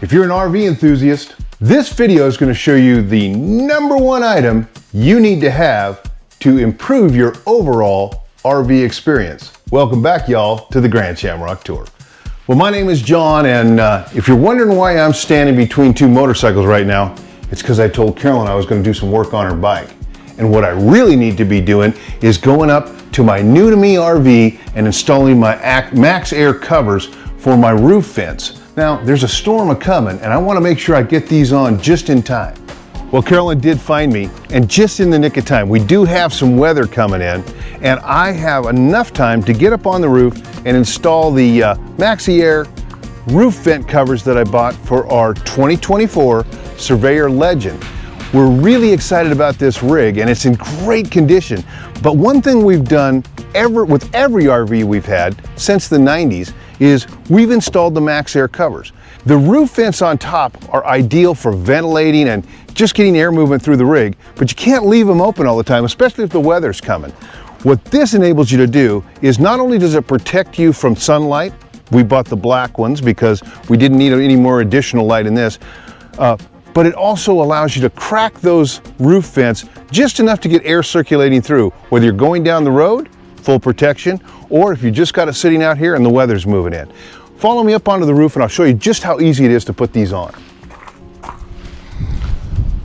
If you're an RV enthusiast, this video is going to show you the #1 item you need to have to improve your overall RV experience. Welcome back, y'all, to the Grand Shamrock Tour. Well, my name is John, and if you're wondering why I'm standing between two motorcycles right now, it's because I told Carolyn I was going to do some work on her bike. And what I really need to be doing is going up to my new to me RV and installing my MAXXAIR covers for my roof vents. Now, there's a storm a-coming, and I want to make sure I get these on just in time. Well, Carolyn did find me, and just in the nick of time. We do have some weather coming in, and I have enough time to get up on the roof and install the MAXXAIR roof vent covers that I bought for our 2024 Surveyor Legend. We're really excited about this rig, and it's in great condition. But one thing we've done with every RV we've had since the 90s is we've installed the MAXXAIR covers. The roof vents on top are ideal for ventilating and just getting air movement through the rig, but you can't leave them open all the time, especially if the weather's coming. What this enables you to do is not only does it protect you from sunlight, we bought the black ones because we didn't need any more additional light in this, but it also allows you to crack those roof vents just enough to get air circulating through, whether you're going down the road, full protection, or if you just got it sitting out here and the weather's moving in. Follow me up onto the roof and I'll show you just how easy it is to put these on.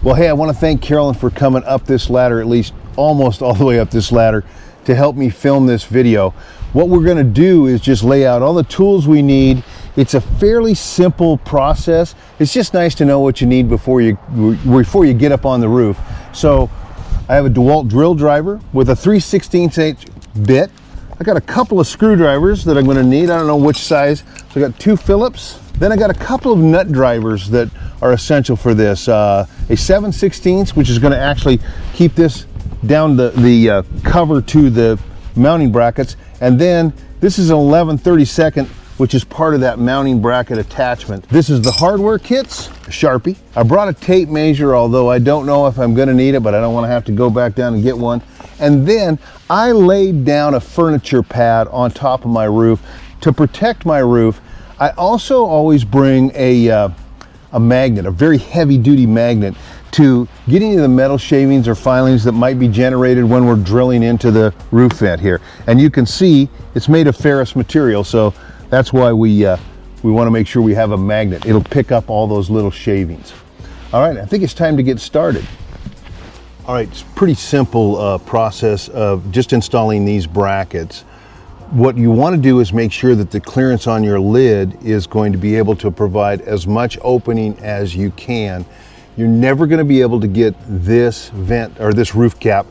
Well, hey, I want to thank Carolyn for coming up this ladder, at least almost all the way up this ladder, to help me film this video. What we're going to do is just lay out all the tools we need. It's a fairly simple process. It's just nice to know what you need before you get up on the roof. So I have a DeWalt drill driver with a 3/16" bit. I got a couple of screwdrivers that I'm going to need. I don't know which size. So I got 2 Phillips. Then I got a couple of nut drivers that are essential for this. A 7/16", which is going to actually keep this down the cover to the mounting brackets. And then this is an 11/32", which is part of that mounting bracket attachment. This is the hardware kits, a Sharpie. I brought a tape measure, although I don't know if I'm gonna need it, but I don't wanna have to go back down and get one. And then I laid down a furniture pad on top of my roof to protect my roof. I also always bring a magnet, a very heavy duty magnet, to get any of the metal shavings or filings that might be generated when we're drilling into the roof vent here. And you can see it's made of ferrous material, so that's why we want to make sure we have a magnet. It'll pick up all those little shavings. All right, I think it's time to get started. All right, it's a pretty simple process of just installing these brackets. What you want to do is make sure that the clearance on your lid is going to be able to provide as much opening as you can. You're never going to be able to get this vent or this roof cap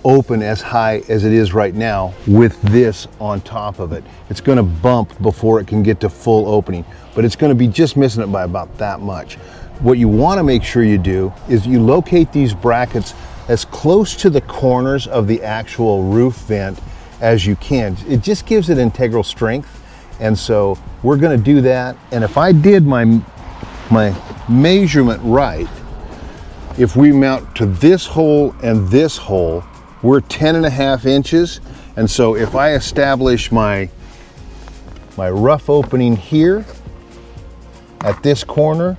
open as high as it is right now with this on top of it. It's going to bump before it can get to full opening, but it's going to be just missing it by about that much. What you want to make sure you do is you locate these brackets as close to the corners of the actual roof vent as you can. It just gives it integral strength, and so we're going to do that. And if I did my measurement right, if we mount to this hole and this hole, we're 10.5 inches. And so if I establish my rough opening here at this corner,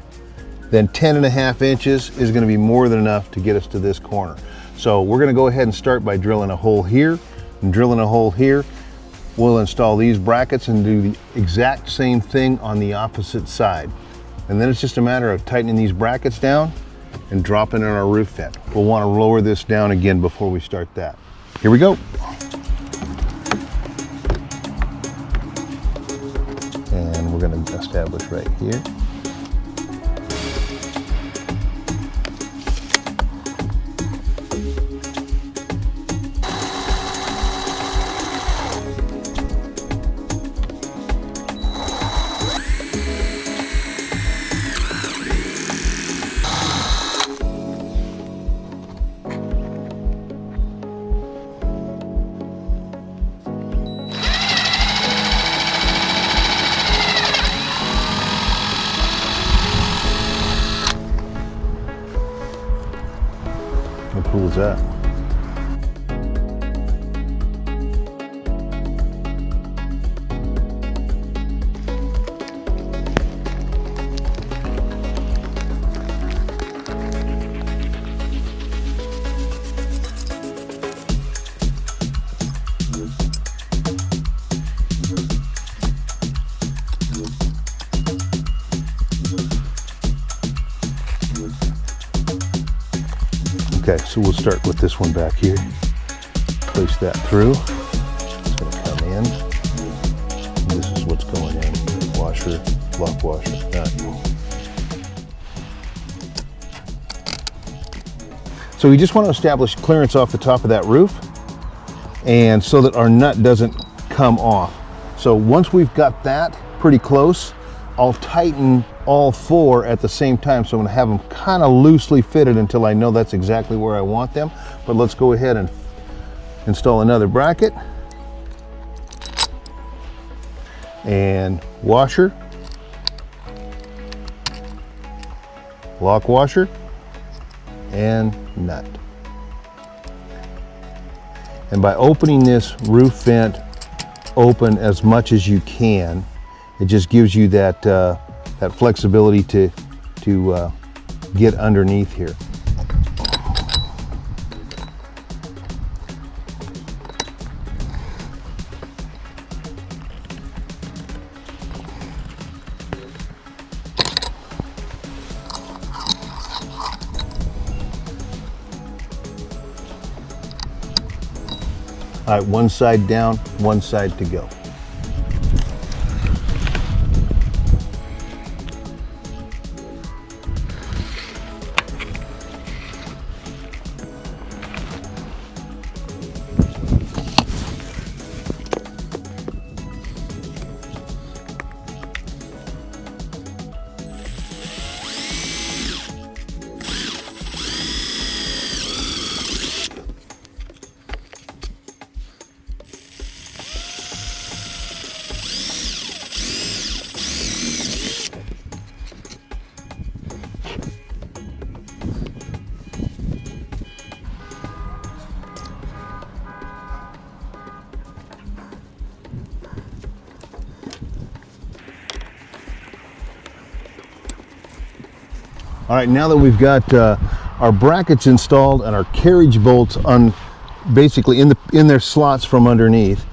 then 10.5 inches is going to be more than enough to get us to this corner. So we're going to go ahead and start by drilling a hole here and drilling a hole here. We'll install these brackets and do the exact same thing on the opposite side. And then it's just a matter of tightening these brackets down and dropping in our roof vent. We'll want to lower this down again before we start that. Here we go. And we're going to establish right here. How cool is that? Okay, so we'll start with this one back here. Place that through. It's going to come in. And this is what's going in. Washer, lock washer, nut. So we just want to establish clearance off the top of that roof, and so that our nut doesn't come off. So once we've got that pretty close, I'll tighten all four at the same time. So I'm going to have them kind of loosely fitted until I know that's exactly where I want them. But let's go ahead and install another bracket and washer, lock washer, and nut. And by opening this roof vent open as much as you can, it just gives you that that flexibility to get underneath here. All right, one side down, one side to go. All right, now that we've got our brackets installed and our carriage bolts on, basically in their slots from underneath,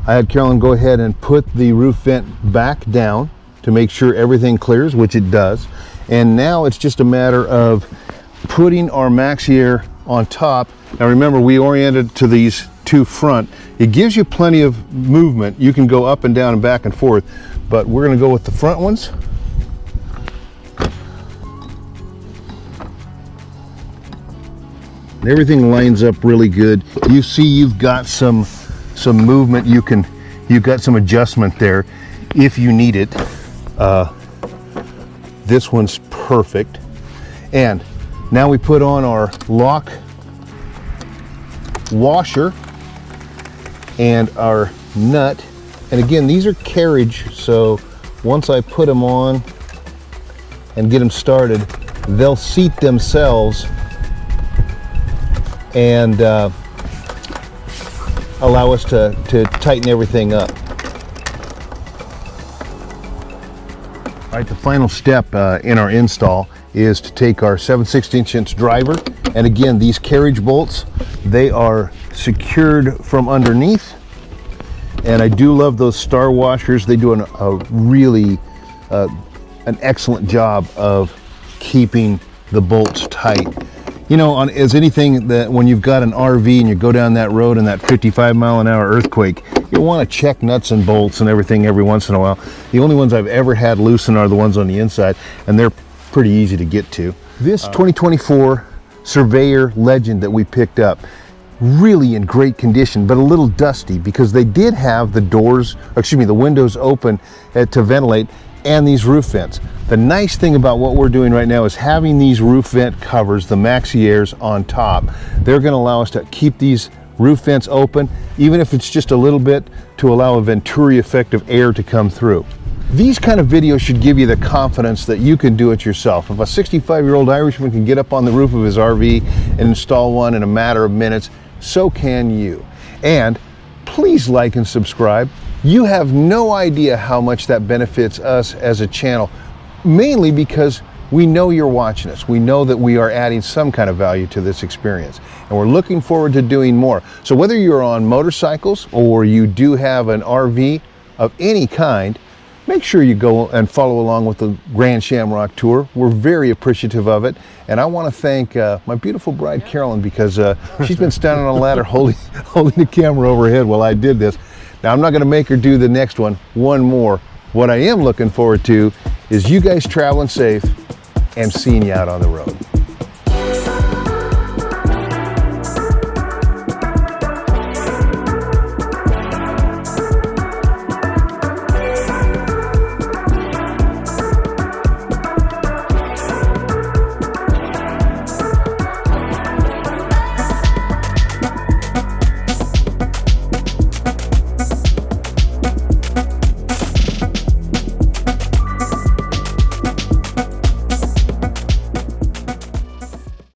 I had Carolyn go ahead and put the roof vent back down to make sure everything clears, which it does. And now it's just a matter of putting our MAXXAIR on top. Now remember, we oriented to these two front. It gives you plenty of movement. You can go up and down and back and forth, but we're going to go with the front ones. And everything lines up really good. You see you've got some movement. You've got some adjustment there if you need it. This one's perfect. And now we put on our lock washer and our nut. And again, these are carriage, so once I put them on and get them started, they'll seat themselves and allow us to tighten everything up. All right, the final step in our install is to take our 7/16" driver, and again, these carriage bolts, they are secured from underneath, and I do love those star washers. They do a really an excellent job of keeping the bolts tight. You know, as anything, that when you've got an RV and you go down that road in that 55-mile-an-hour earthquake, you'll want to check nuts and bolts and everything every once in a while. The only ones I've ever had loosen are the ones on the inside, and they're pretty easy to get to. This 2024 Surveyor Legend that we picked up, really in great condition, but a little dusty because they did have the doors, the windows open to ventilate, and these roof vents. The nice thing about what we're doing right now is having these roof vent covers, the MAXXAIRs on top. They're going to allow us to keep these roof vents open, even if it's just a little bit, to allow a Venturi effect of air to come through. These kind of videos should give you the confidence that you can do it yourself. If a 65-year-old Irishman can get up on the roof of his RV and install one in a matter of minutes, so can you. And please like and subscribe. You have no idea how much that benefits us as a channel, mainly because we know you're watching us. We know that we are adding some kind of value to this experience, and we're looking forward to doing more. So whether you're on motorcycles or you do have an RV of any kind, make sure you go and follow along with the Grand Shamrock Tour. We're very appreciative of it. And I want to thank my beautiful bride, Carolyn, because she's been standing on a ladder holding the camera overhead while I did this. Now, I'm not going to make her do the next one more. What I am looking forward to is you guys traveling safe and seeing you out on the road.